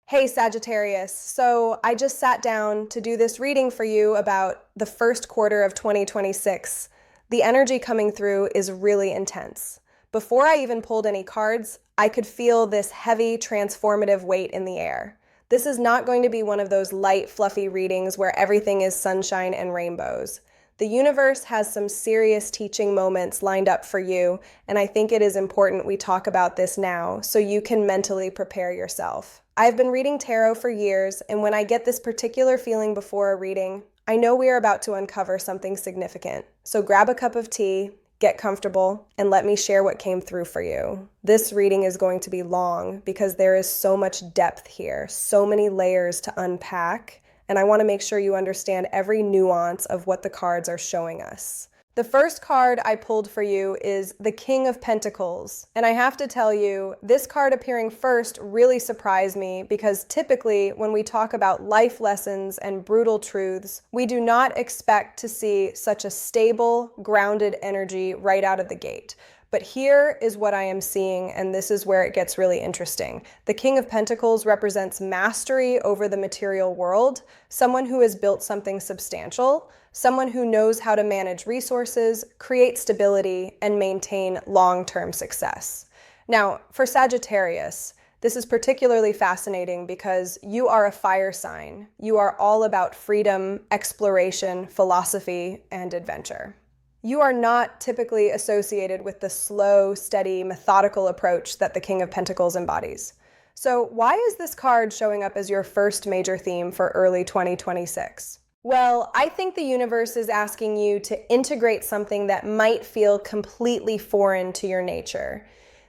Hey Sagittarius, so I just sat down to do this reading for you about the first quarter of 2026. The energy coming through is really intense. Before I even pulled any cards, I could feel this heavy, transformative weight in the air. This is not going to be one of those light, fluffy readings where everything is sunshine and rainbows. The universe has some serious teaching moments lined up for you, and I think it is important we talk about this now so you can mentally prepare yourself. I've been reading tarot for years, and when I get this particular feeling before a reading, I know we are about to uncover something significant. So grab a cup of tea, get comfortable, and let me share what came through for you. This reading is going to be long because there is so much depth here, so many layers to unpack, and I want to make sure you understand every nuance of what the cards are showing us. The first card I pulled for you is the King of Pentacles, and I have to tell you, this card appearing first really surprised me because typically when we talk about life lessons and brutal truths, we do not expect to see such a stable, grounded energy right out of the gate. But here is what I am seeing, and this is where it gets really interesting. The King of Pentacles represents mastery over the material world, someone who has built something substantial, someone who knows how to manage resources, create stability, and maintain long-term success. Now, for Sagittarius, this is particularly fascinating because you are a fire sign. You are all about freedom, exploration, philosophy, and adventure. You are not typically associated with the slow, steady, methodical approach that the King of Pentacles embodies. So why is this card showing up as your first major theme for early 2026? Well, I think the universe is asking you to integrate something that might feel completely foreign to your nature.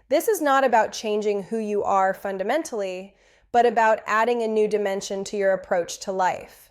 This is not about changing who you are fundamentally, but about adding a new dimension to your approach to life.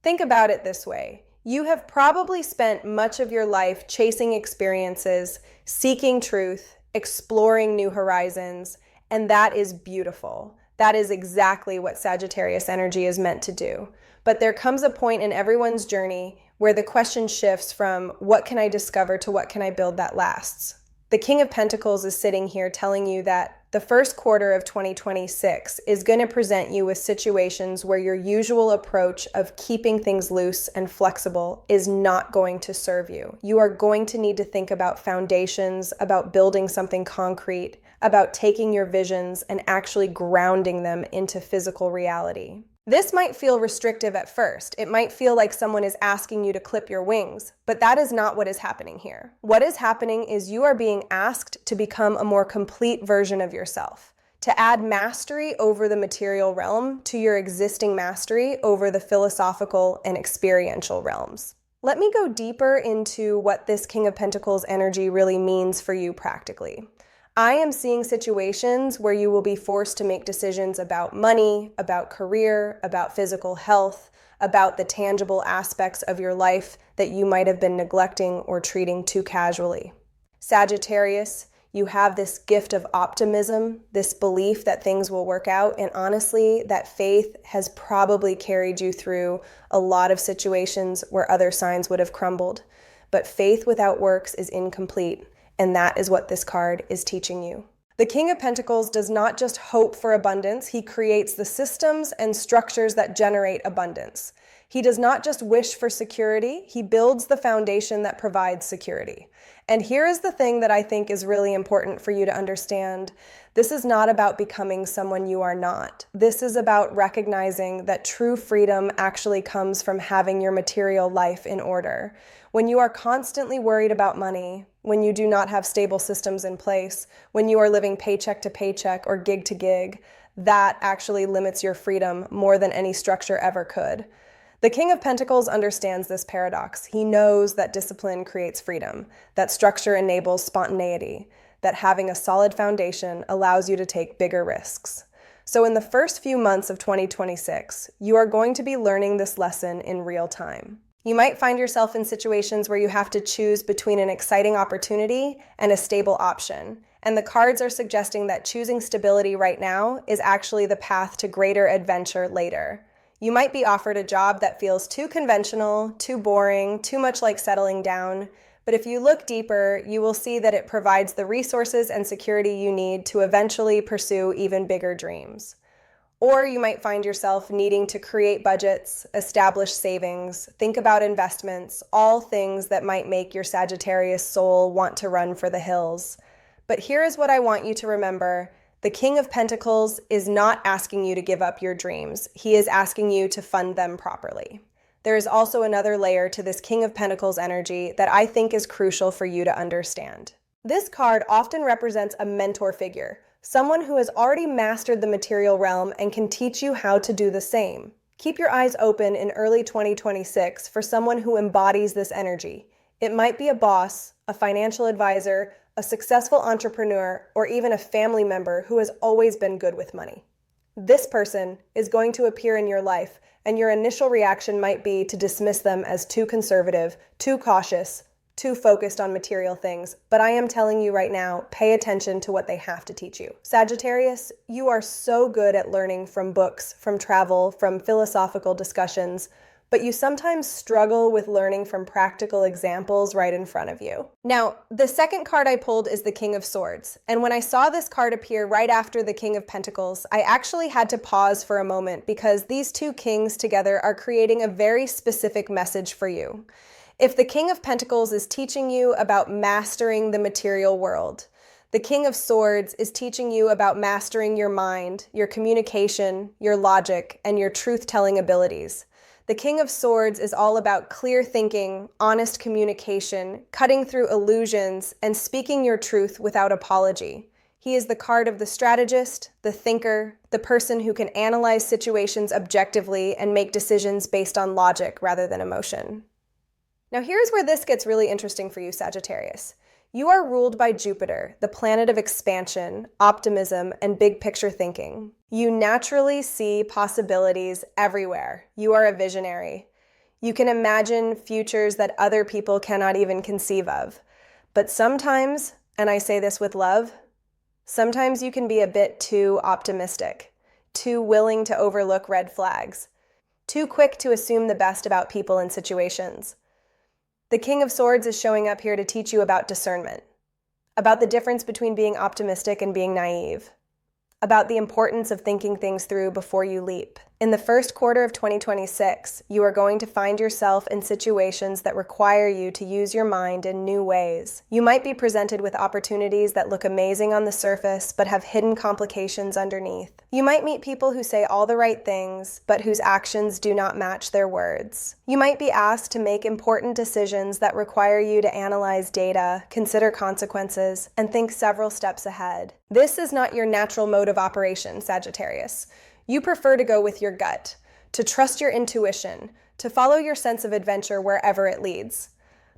Think about it this way. You have probably spent much of your life chasing experiences, seeking truth, exploring new horizons, and that is beautiful. That is exactly what Sagittarius energy is meant to do. But there comes a point in everyone's journey where the question shifts from what can I discover to what can I build that lasts. The King of Pentacles is sitting here telling you that the first quarter of 2026 is going to present you with situations where your usual approach of keeping things loose and flexible is not going to serve you. You are going to need to think about foundations, about building something concrete, about taking your visions and actually grounding them into physical reality. This might feel restrictive at first. It might feel like someone is asking you to clip your wings, but that is not what is happening here. What is happening is you are being asked to become a more complete version of yourself, to add mastery over the material realm to your existing mastery over the philosophical and experiential realms. Let me go deeper into what this King of Pentacles energy really means for you practically. I am seeing situations where you will be forced to make decisions about money, about career, about physical health, about the tangible aspects of your life that you might have been neglecting or treating too casually. Sagittarius, you have this gift of optimism, this belief that things will work out, and honestly, that faith has probably carried you through a lot of situations where other signs would have crumbled. But faith without works is incomplete. And that is what this card is teaching you. The King of Pentacles does not just hope for abundance, he creates the systems and structures that generate abundance. He does not just wish for security, he builds the foundation that provides security. And here is the thing that I think is really important for you to understand. This is not about becoming someone you are not. This is about recognizing that true freedom actually comes from having your material life in order. When you are constantly worried about money, when you do not have stable systems in place, when you are living paycheck to paycheck or gig to gig, that actually limits your freedom more than any structure ever could. The King of Pentacles understands this paradox. He knows that discipline creates freedom, that structure enables spontaneity, that having a solid foundation allows you to take bigger risks. So in the first few months of 2026, you are going to be learning this lesson in real time. You might find yourself in situations where you have to choose between an exciting opportunity and a stable option. And the cards are suggesting that choosing stability right now is actually the path to greater adventure later. You might be offered a job that feels too conventional, too boring, too much like settling down. But if you look deeper, you will see that it provides the resources and security you need to eventually pursue even bigger dreams. Or you might find yourself needing to create budgets, establish savings, think about investments, all things that might make your Sagittarius soul want to run for the hills. But here is what I want you to remember. The King of Pentacles is not asking you to give up your dreams. He is asking you to fund them properly. There is also another layer to this King of Pentacles energy that I think is crucial for you to understand. This card often represents a mentor figure, someone who has already mastered the material realm and can teach you how to do the same. Keep your eyes open in early 2026 for someone who embodies this energy. It might be a boss, a financial advisor, a successful entrepreneur, or even a family member who has always been good with money. This person is going to appear in your life, and your initial reaction might be to dismiss them as too conservative, too cautious, too focused on material things. But I am telling you right now, pay attention to what they have to teach you. Sagittarius, you are so good at learning from books, from travel, from philosophical discussions, but you sometimes struggle with learning from practical examples right in front of you. Now, the second card I pulled is the King of Swords, and when I saw this card appear right after the King of Pentacles, I actually had to pause for a moment because these two kings together are creating a very specific message for you. If the King of Pentacles is teaching you about mastering the material world, the King of Swords is teaching you about mastering your mind, your communication, your logic, and your truth-telling abilities. The King of Swords is all about clear thinking, honest communication, cutting through illusions, and speaking your truth without apology. He is the card of the strategist, the thinker, the person who can analyze situations objectively and make decisions based on logic rather than emotion. Now here's where this gets really interesting for you, Sagittarius. You are ruled by Jupiter, the planet of expansion, optimism, and big picture thinking. You naturally see possibilities everywhere. You are a visionary. You can imagine futures that other people cannot even conceive of. But sometimes, and I say this with love, sometimes you can be a bit too optimistic, too willing to overlook red flags, too quick to assume the best about people and situations. The King of Swords is showing up here to teach you about discernment, about the difference between being optimistic and being naive, about the importance of thinking things through before you leap. In the first quarter of 2026, you are going to find yourself in situations that require you to use your mind in new ways. You might be presented with opportunities that look amazing on the surface, but have hidden complications underneath. You might meet people who say all the right things, but whose actions do not match their words. You might be asked to make important decisions that require you to analyze data, consider consequences, and think several steps ahead. This is not your natural mode of operation, Sagittarius. You prefer to go with your gut, to trust your intuition, to follow your sense of adventure wherever it leads.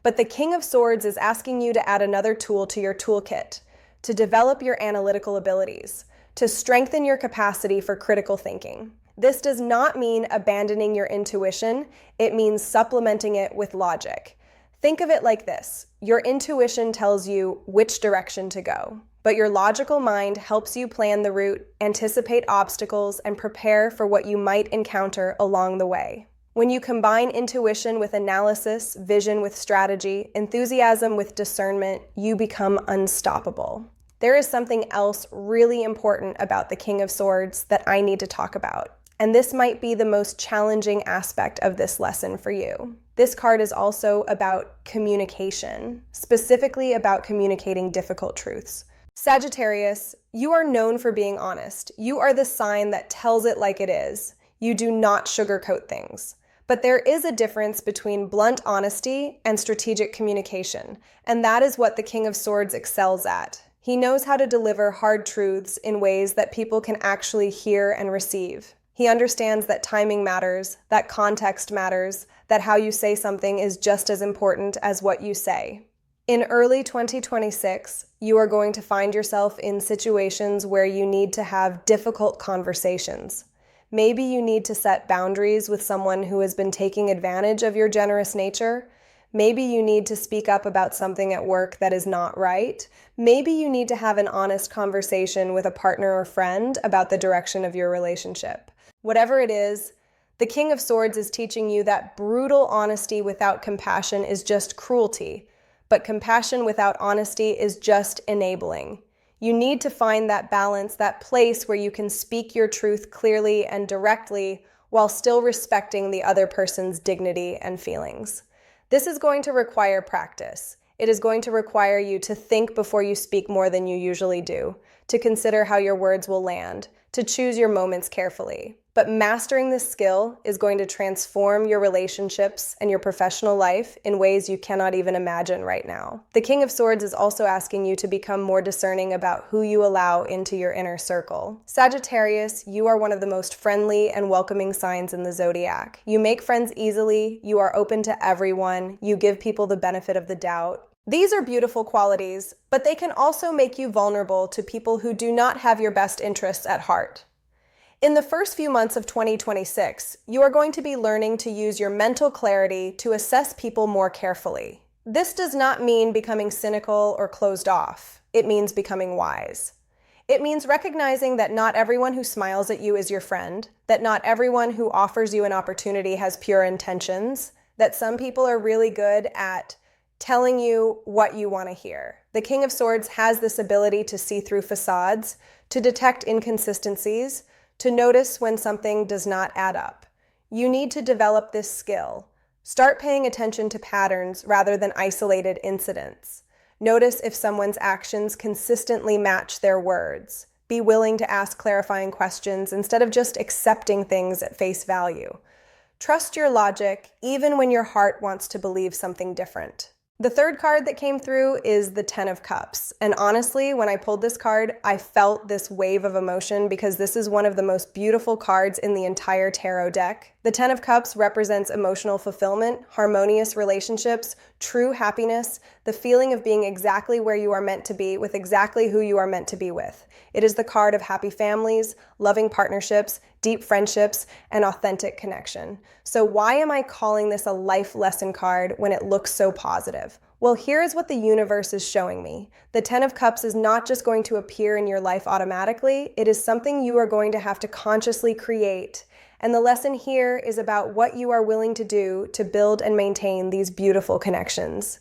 But the King of Swords is asking you to add another tool to your toolkit, to develop your analytical abilities, to strengthen your capacity for critical thinking. This does not mean abandoning your intuition, it means supplementing it with logic. Think of it like this: your intuition tells you which direction to go, but your logical mind helps you plan the route, anticipate obstacles, and prepare for what you might encounter along the way. When you combine intuition with analysis, vision with strategy, enthusiasm with discernment, you become unstoppable. There is something else really important about the King of Swords that I need to talk about, and this might be the most challenging aspect of this lesson for you. This card is also about communication, specifically about communicating difficult truths. Sagittarius, you are known for being honest. You are the sign that tells it like it is. You do not sugarcoat things. But there is a difference between blunt honesty and strategic communication, and that is what the King of Swords excels at. He knows how to deliver hard truths in ways that people can actually hear and receive. He understands that timing matters, that context matters, that how you say something is just as important as what you say. In early 2026, you are going to find yourself in situations where you need to have difficult conversations. Maybe you need to set boundaries with someone who has been taking advantage of your generous nature. Maybe you need to speak up about something at work that is not right. Maybe you need to have an honest conversation with a partner or friend about the direction of your relationship. Whatever it is, the King of Swords is teaching you that brutal honesty without compassion is just cruelty, but compassion without honesty is just enabling. You need to find that balance, that place where you can speak your truth clearly and directly while still respecting the other person's dignity and feelings. This is going to require practice. It is going to require you to think before you speak more than you usually do, to consider how your words will land, to choose your moments carefully. But mastering this skill is going to transform your relationships and your professional life in ways you cannot even imagine right now. The King of Swords is also asking you to become more discerning about who you allow into your inner circle. Sagittarius, you are one of the most friendly and welcoming signs in the zodiac. You make friends easily, you are open to everyone, you give people the benefit of the doubt. These are beautiful qualities, but they can also make you vulnerable to people who do not have your best interests at heart. In the first few months of 2026, you are going to be learning to use your mental clarity to assess people more carefully. This does not mean becoming cynical or closed off. It means becoming wise. It means recognizing that not everyone who smiles at you is your friend, that not everyone who offers you an opportunity has pure intentions, that some people are really good at telling you what you want to hear. The King of Swords has this ability to see through facades, to detect inconsistencies, to notice when something does not add up. You need to develop this skill. Start paying attention to patterns rather than isolated incidents. Notice if someone's actions consistently match their words. Be willing to ask clarifying questions instead of just accepting things at face value. Trust your logic even when your heart wants to believe something different. The third card that came through is the Ten of Cups. And honestly, when I pulled this card, I felt this wave of emotion because this is one of the most beautiful cards in the entire tarot deck. The Ten of Cups represents emotional fulfillment, harmonious relationships, true happiness, the feeling of being exactly where you are meant to be with exactly who you are meant to be with. It is the card of happy families, loving partnerships, deep friendships, and authentic connection. So why am I calling this a life lesson card when it looks so positive? Well, here is what the universe is showing me. The Ten of Cups is not just going to appear in your life automatically. It is something you are going to have to consciously create. And the lesson here is about what you are willing to do to build and maintain these beautiful connections.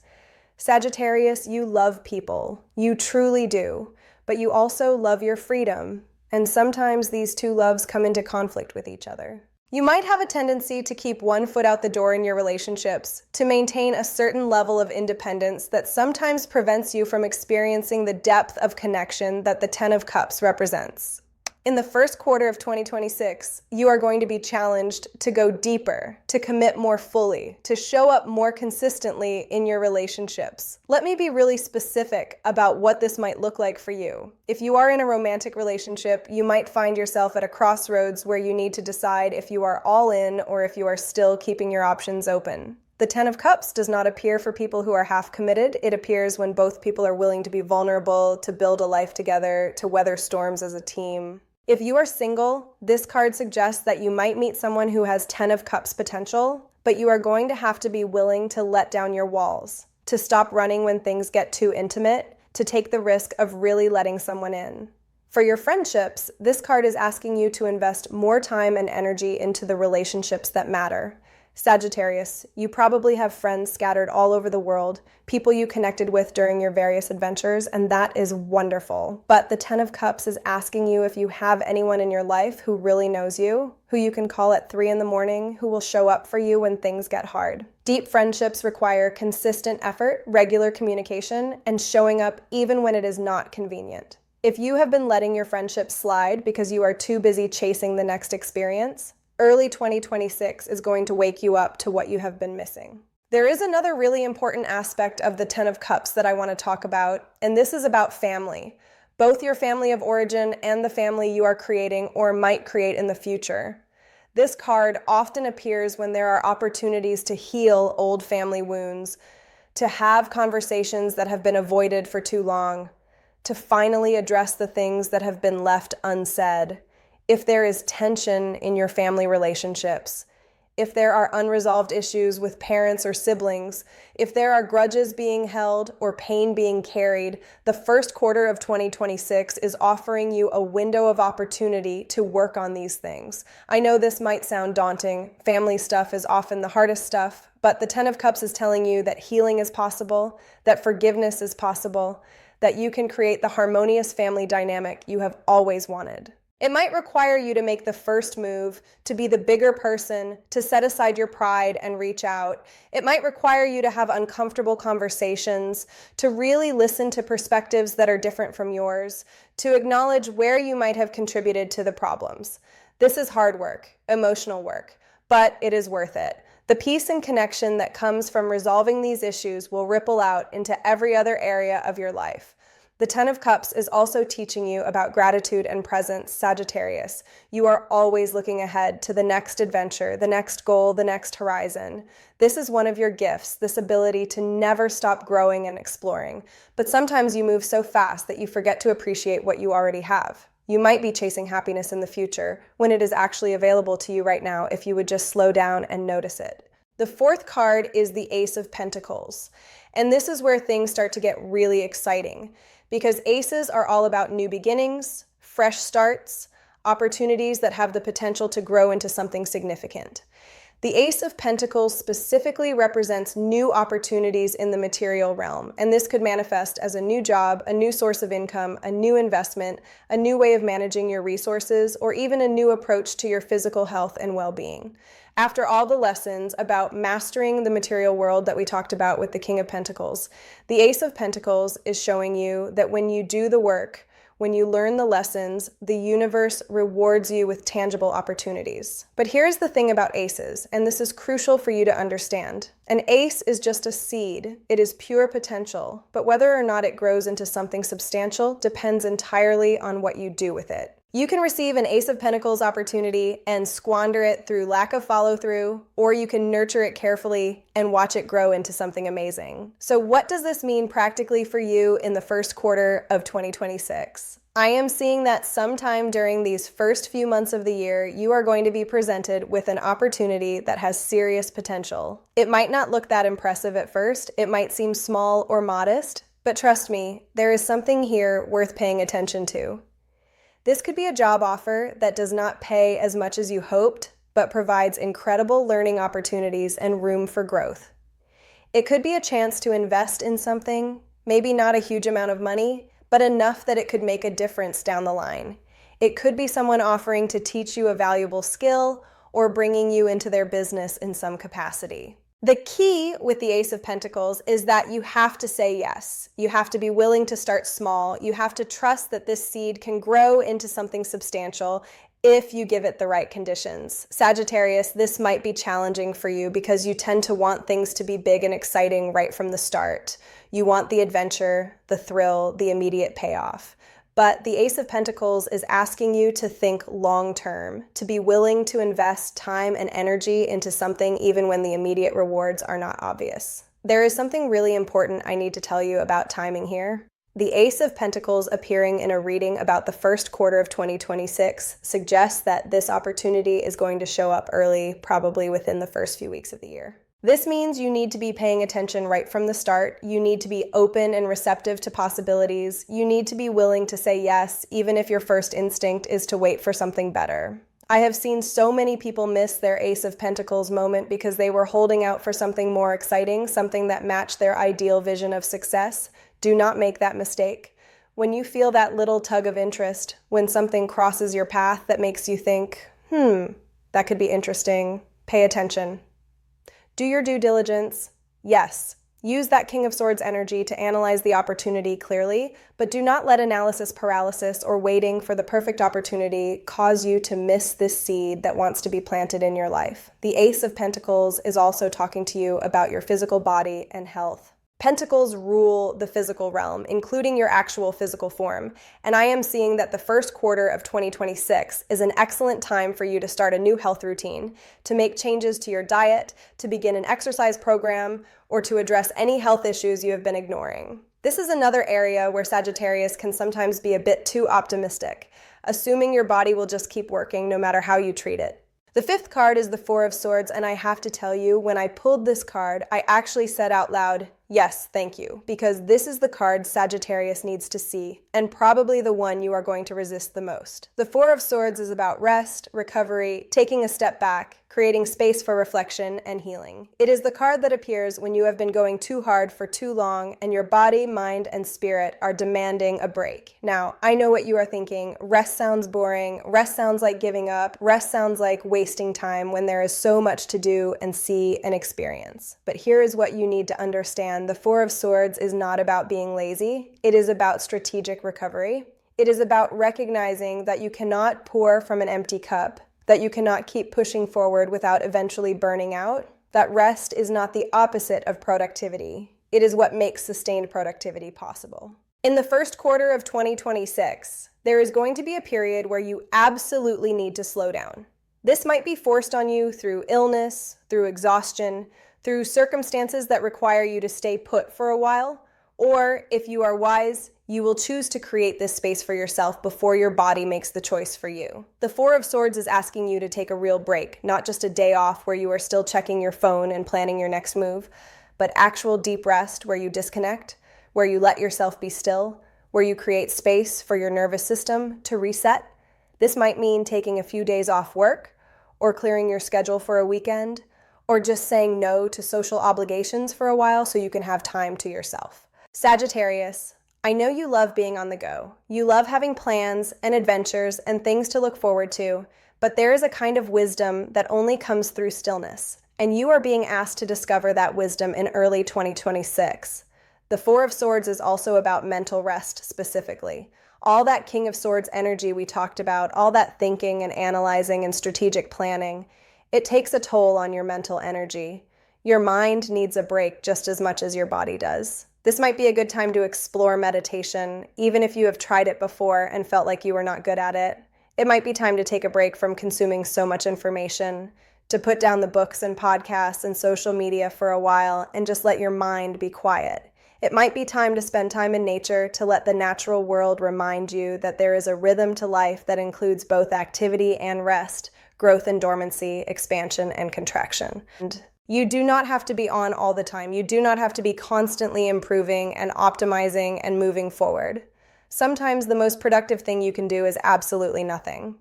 Sagittarius, you love people. You truly do. But you also love your freedom. And sometimes these two loves come into conflict with each other. You might have a tendency to keep one foot out the door in your relationships, to maintain a certain level of independence that sometimes prevents you from experiencing the depth of connection that the Ten of Cups represents. In the first quarter of 2026, you are going to be challenged to go deeper, to commit more fully, to show up more consistently in your relationships. Let me be really specific about what this might look like for you. If you are in a romantic relationship, you might find yourself at a crossroads where you need to decide if you are all in or if you are still keeping your options open. The Ten of Cups does not appear for people who are half committed. It appears when both people are willing to be vulnerable, to build a life together, to weather storms as a team. If you are single, this card suggests that you might meet someone who has Ten of Cups potential, but you are going to have to be willing to let down your walls, to stop running when things get too intimate, to take the risk of really letting someone in. For your friendships, this card is asking you to invest more time and energy into the relationships that matter. Sagittarius, you probably have friends scattered all over the world, people you connected with during your various adventures, and that is wonderful. But the Ten of Cups is asking you if you have anyone in your life who really knows you, who you can call at 3 a.m, who will show up for you when things get hard. Deep friendships require consistent effort, regular communication, and showing up even when it is not convenient. If you have been letting your friendships slide because you are too busy chasing the next experience, early 2026 is going to wake you up to what you have been missing. There is another really important aspect of the Ten of Cups that I want to talk about, and this is about family. Both your family of origin and the family you are creating or might create in the future. This card often appears when there are opportunities to heal old family wounds, to have conversations that have been avoided for too long, to finally address the things that have been left unsaid. If there is tension in your family relationships, if there are unresolved issues with parents or siblings, if there are grudges being held or pain being carried, the first quarter of 2026 is offering you a window of opportunity to work on these things. I know this might sound daunting. Family stuff is often the hardest stuff, but the Ten of Cups is telling you that healing is possible, that forgiveness is possible, that you can create the harmonious family dynamic you have always wanted. It might require you to make the first move, to be the bigger person, to set aside your pride and reach out. It might require you to have uncomfortable conversations, to really listen to perspectives that are different from yours, to acknowledge where you might have contributed to the problems. This is hard work, emotional work, but it is worth it. The peace and connection that comes from resolving these issues will ripple out into every other area of your life. The Ten of Cups is also teaching you about gratitude and presence, Sagittarius. You are always looking ahead to the next adventure, the next goal, the next horizon. This is one of your gifts, this ability to never stop growing and exploring. But sometimes you move so fast that you forget to appreciate what you already have. You might be chasing happiness in the future when it is actually available to you right now if you would just slow down and notice it. The fourth card is the Ace of Pentacles. And this is where things start to get really exciting, because aces are all about new beginnings, fresh starts, opportunities that have the potential to grow into something significant. The Ace of Pentacles specifically represents new opportunities in the material realm, and this could manifest as a new job, a new source of income, a new investment, a new way of managing your resources, or even a new approach to your physical health and well-being. After all the lessons about mastering the material world that we talked about with the King of Pentacles, the Ace of Pentacles is showing you that when you do the work, when you learn the lessons, the universe rewards you with tangible opportunities. But here's the thing about aces, and this is crucial for you to understand. An ace is just a seed. It is pure potential, but whether or not it grows into something substantial depends entirely on what you do with it. You can receive an Ace of Pentacles opportunity and squander it through lack of follow-through, or you can nurture it carefully and watch it grow into something amazing. So what does this mean practically for you in the first quarter of 2026? I am seeing that sometime during these first few months of the year, you are going to be presented with an opportunity that has serious potential. It might not look that impressive at first, it might seem small or modest, but trust me, there is something here worth paying attention to. This could be a job offer that does not pay as much as you hoped, but provides incredible learning opportunities and room for growth. It could be a chance to invest in something, maybe not a huge amount of money, but enough that it could make a difference down the line. It could be someone offering to teach you a valuable skill or bringing you into their business in some capacity. The key with the Ace of Pentacles is that you have to say yes. You have to be willing to start small. You have to trust that this seed can grow into something substantial if you give it the right conditions. Sagittarius, this might be challenging for you because you tend to want things to be big and exciting right from the start. You want the adventure, the thrill, the immediate payoff. But the Ace of Pentacles is asking you to think long-term, to be willing to invest time and energy into something even when the immediate rewards are not obvious. There is something really important I need to tell you about timing here. The Ace of Pentacles appearing in a reading about the first quarter of 2026 suggests that this opportunity is going to show up early, probably within the first few weeks of the year. This means you need to be paying attention right from the start. You need to be open and receptive to possibilities. You need to be willing to say yes, even if your first instinct is to wait for something better. I have seen so many people miss their Ace of Pentacles moment because they were holding out for something more exciting, something that matched their ideal vision of success. Do not make that mistake. When you feel that little tug of interest, when something crosses your path that makes you think, that could be interesting, pay attention. Do your due diligence. Yes, use that King of Swords energy to analyze the opportunity clearly, but do not let analysis paralysis or waiting for the perfect opportunity cause you to miss this seed that wants to be planted in your life. The Ace of Pentacles is also talking to you about your physical body and health. Pentacles rule the physical realm, including your actual physical form, and I am seeing that the first quarter of 2026 is an excellent time for you to start a new health routine, to make changes to your diet, to begin an exercise program, or to address any health issues you have been ignoring. This is another area where Sagittarius can sometimes be a bit too optimistic, assuming your body will just keep working no matter how you treat it. The fifth card is the Four of Swords, and I have to tell you, when I pulled this card, I actually said out loud, Yes, thank you, because this is the card Sagittarius needs to see, and probably the one you are going to resist the most. The Four of Swords is about rest, recovery, taking a step back, creating space for reflection and healing. It is the card that appears when you have been going too hard for too long and your body, mind, and spirit are demanding a break. Now, I know what you are thinking. Rest sounds boring. Rest sounds like giving up. Rest sounds like wasting time when there is so much to do and see and experience. But here is what you need to understand. The Four of Swords is not about being lazy. It is about strategic recovery. It is about recognizing that you cannot pour from an empty cup, that you cannot keep pushing forward without eventually burning out, that rest is not the opposite of productivity. It is what makes sustained productivity possible. In the first quarter of 2026, there is going to be a period where you absolutely need to slow down. This might be forced on you through illness, through exhaustion, through circumstances that require you to stay put for a while, or if you are wise, you will choose to create this space for yourself before your body makes the choice for you. The Four of Swords is asking you to take a real break, not just a day off where you are still checking your phone and planning your next move, but actual deep rest where you disconnect, where you let yourself be still, where you create space for your nervous system to reset. This might mean taking a few days off work, or clearing your schedule for a weekend, or just saying no to social obligations for a while so you can have time to yourself. Sagittarius, I know you love being on the go. You love having plans and adventures and things to look forward to, but there is a kind of wisdom that only comes through stillness, and you are being asked to discover that wisdom in early 2026. The Four of Swords is also about mental rest specifically. All that King of Swords energy we talked about, all that thinking and analyzing and strategic planning, it takes a toll on your mental energy. Your mind needs a break just as much as your body does. This might be a good time to explore meditation, even if you have tried it before and felt like you were not good at it. It might be time to take a break from consuming so much information, to put down the books and podcasts and social media for a while and just let your mind be quiet. It might be time to spend time in nature, to let the natural world remind you that there is a rhythm to life that includes both activity and rest, growth and dormancy, expansion and contraction. And you do not have to be on all the time. You do not have to be constantly improving and optimizing and moving forward. Sometimes the most productive thing you can do is absolutely nothing.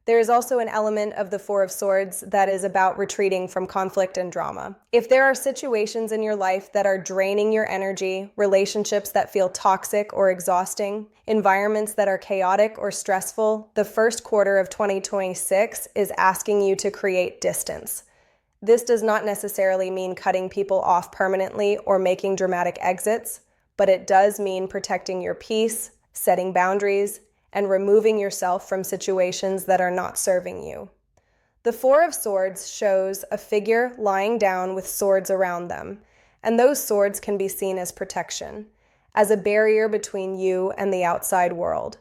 There is also an element of the Four of Swords that is about retreating from conflict and drama. If there are situations in your life that are draining your energy, relationships that feel toxic or exhausting, environments that are chaotic or stressful, the first quarter of 2026 is asking you to create distance. This does not necessarily mean cutting people off permanently or making dramatic exits, but it does mean protecting your peace, setting boundaries, and removing yourself from situations that are not serving you. The Four of Swords shows a figure lying down with swords around them, and those swords can be seen as protection, as a barrier between you and the outside world.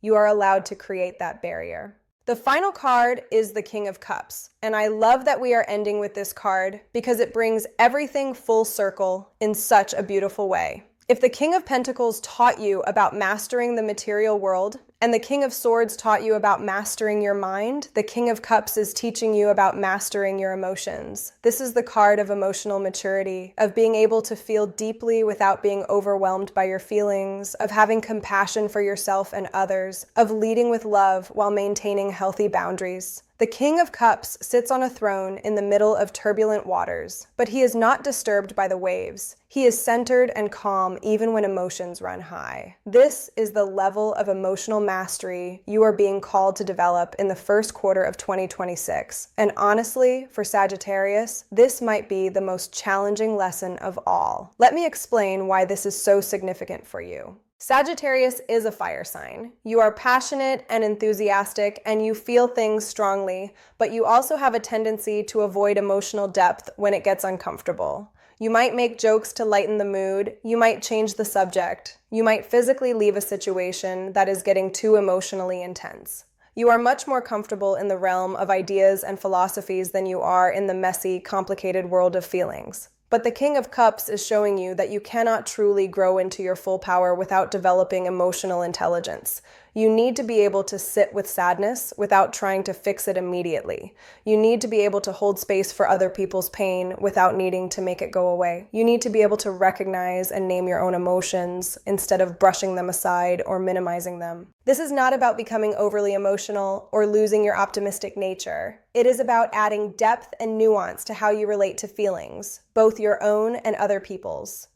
You are allowed to create that barrier. The final card is the King of Cups, and I love that we are ending with this card because it brings everything full circle in such a beautiful way. If the King of Pentacles taught you about mastering the material world, and the King of Swords taught you about mastering your mind, the King of Cups is teaching you about mastering your emotions. This is the card of emotional maturity, of being able to feel deeply without being overwhelmed by your feelings, of having compassion for yourself and others, of leading with love while maintaining healthy boundaries. The King of Cups sits on a throne in the middle of turbulent waters, but he is not disturbed by the waves. He is centered and calm even when emotions run high. This is the level of emotional mastery you are being called to develop in the first quarter of 2026. And honestly, for Sagittarius, this might be the most challenging lesson of all. Let me explain why this is so significant for you. Sagittarius is a fire sign. You are passionate and enthusiastic, and you feel things strongly, but you also have a tendency to avoid emotional depth when it gets uncomfortable. You might make jokes to lighten the mood. You might change the subject. You might physically leave a situation that is getting too emotionally intense. You are much more comfortable in the realm of ideas and philosophies than you are in the messy, complicated world of feelings. But the King of Cups is showing you that you cannot truly grow into your full power without developing emotional intelligence. You need to be able to sit with sadness without trying to fix it immediately. You need to be able to hold space for other people's pain without needing to make it go away. You need to be able to recognize and name your own emotions instead of brushing them aside or minimizing them. This is not about becoming overly emotional or losing your optimistic nature. It is about adding depth and nuance to how you relate to feelings, both your own and other people's.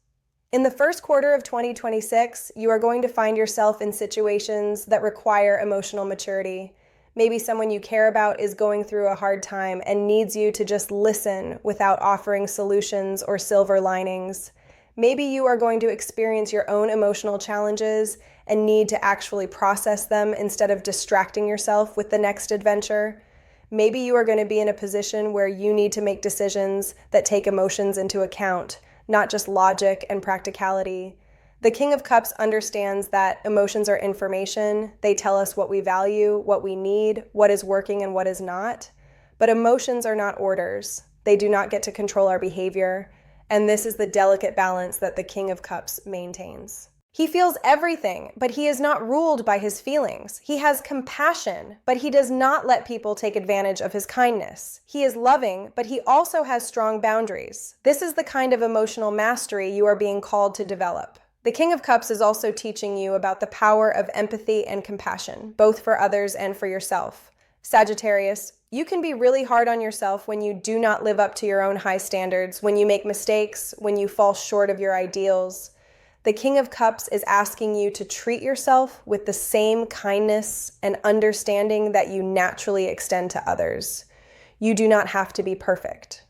In the first quarter of 2026, you are going to find yourself in situations that require emotional maturity. Maybe someone you care about is going through a hard time and needs you to just listen without offering solutions or silver linings. Maybe you are going to experience your own emotional challenges and need to actually process them instead of distracting yourself with the next adventure. Maybe you are going to be in a position where you need to make decisions that take emotions into account, not just logic and practicality. The King of Cups understands that emotions are information. They tell us what we value, what we need, what is working and what is not. But emotions are not orders. They do not get to control our behavior. And this is the delicate balance that the King of Cups maintains. He feels everything, but he is not ruled by his feelings. He has compassion, but he does not let people take advantage of his kindness. He is loving, but he also has strong boundaries. This is the kind of emotional mastery you are being called to develop. The King of Cups is also teaching you about the power of empathy and compassion, both for others and for yourself. Sagittarius, you can be really hard on yourself when you do not live up to your own high standards, when you make mistakes, when you fall short of your ideals. The King of Cups is asking you to treat yourself with the same kindness and understanding that you naturally extend to others. You do not have to be perfect.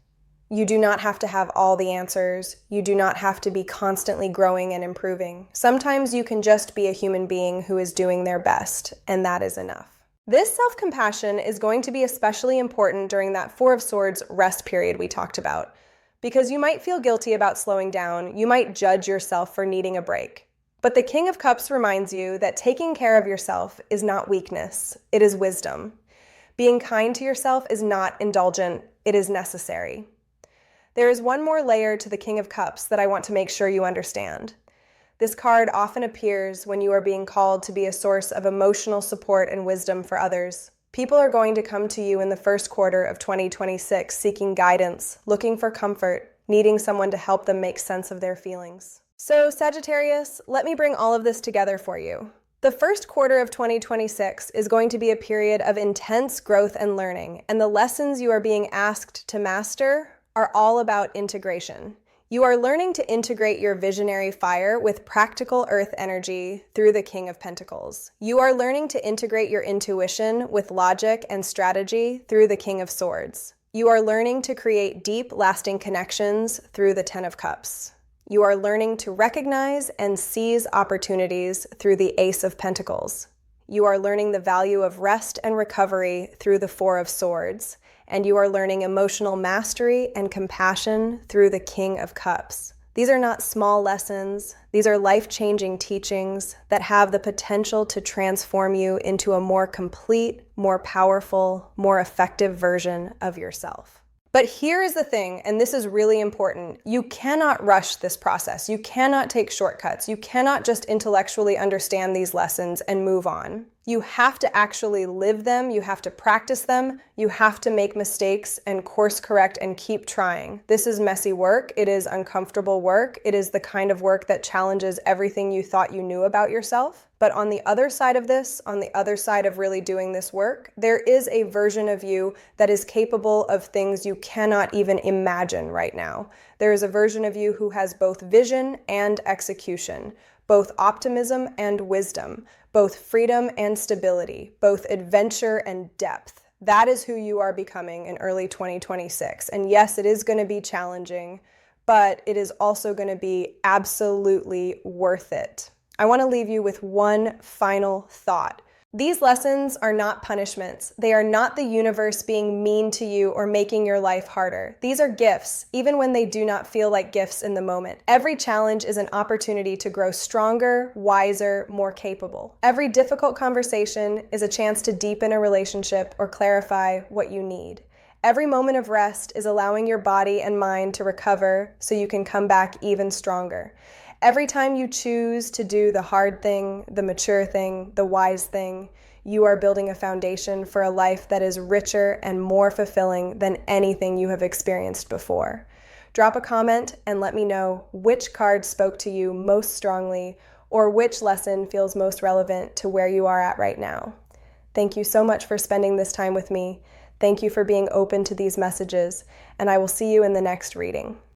You do not have to have all the answers. You do not have to be constantly growing and improving. Sometimes you can just be a human being who is doing their best, and that is enough. This self-compassion is going to be especially important during that Four of Swords rest period we talked about. Because you might feel guilty about slowing down, you might judge yourself for needing a break. But the King of Cups reminds you that taking care of yourself is not weakness, it is wisdom. Being kind to yourself is not indulgent, it is necessary. There is one more layer to the King of Cups that I want to make sure you understand. This card often appears when you are being called to be a source of emotional support and wisdom for others. People are going to come to you in the first quarter of 2026 seeking guidance, looking for comfort, needing someone to help them make sense of their feelings. So, Sagittarius, let me bring all of this together for you. The first quarter of 2026 is going to be a period of intense growth and learning, and the lessons you are being asked to master are all about integration. You are learning to integrate your visionary fire with practical earth energy through the King of Pentacles. You are learning to integrate your intuition with logic and strategy through the King of Swords. You are learning to create deep, lasting connections through the Ten of Cups. You are learning to recognize and seize opportunities through the Ace of Pentacles. You are learning the value of rest and recovery through the Four of Swords. And you are learning emotional mastery and compassion through the King of Cups. These are not small lessons. These are life-changing teachings that have the potential to transform you into a more complete, more powerful, more effective version of yourself. But here is the thing, and this is really important. You cannot rush this process. You cannot take shortcuts. You cannot just intellectually understand these lessons and move on. You have to actually live them. You have to practice them. You have to make mistakes and course correct and keep trying. This is messy work. It is uncomfortable work. It is the kind of work that challenges everything you thought you knew about yourself. But on the other side of this, on the other side of really doing this work, there is a version of you that is capable of things you cannot even imagine right now. There is a version of you who has both vision and execution, both optimism and wisdom, both freedom and stability, both adventure and depth. That is who you are becoming in early 2026. And yes, it is going to be challenging, but it is also going to be absolutely worth it. I want to leave you with one final thought. These lessons are not punishments. They are not the universe being mean to you or making your life harder. These are gifts, even when they do not feel like gifts in the moment. Every challenge is an opportunity to grow stronger, wiser, more capable. Every difficult conversation is a chance to deepen a relationship or clarify what you need. Every moment of rest is allowing your body and mind to recover so you can come back even stronger. Every time you choose to do the hard thing, the mature thing, the wise thing, you are building a foundation for a life that is richer and more fulfilling than anything you have experienced before. Drop a comment and let me know which card spoke to you most strongly or which lesson feels most relevant to where you are at right now. Thank you so much for spending this time with me. Thank you for being open to these messages, and I will see you in the next reading.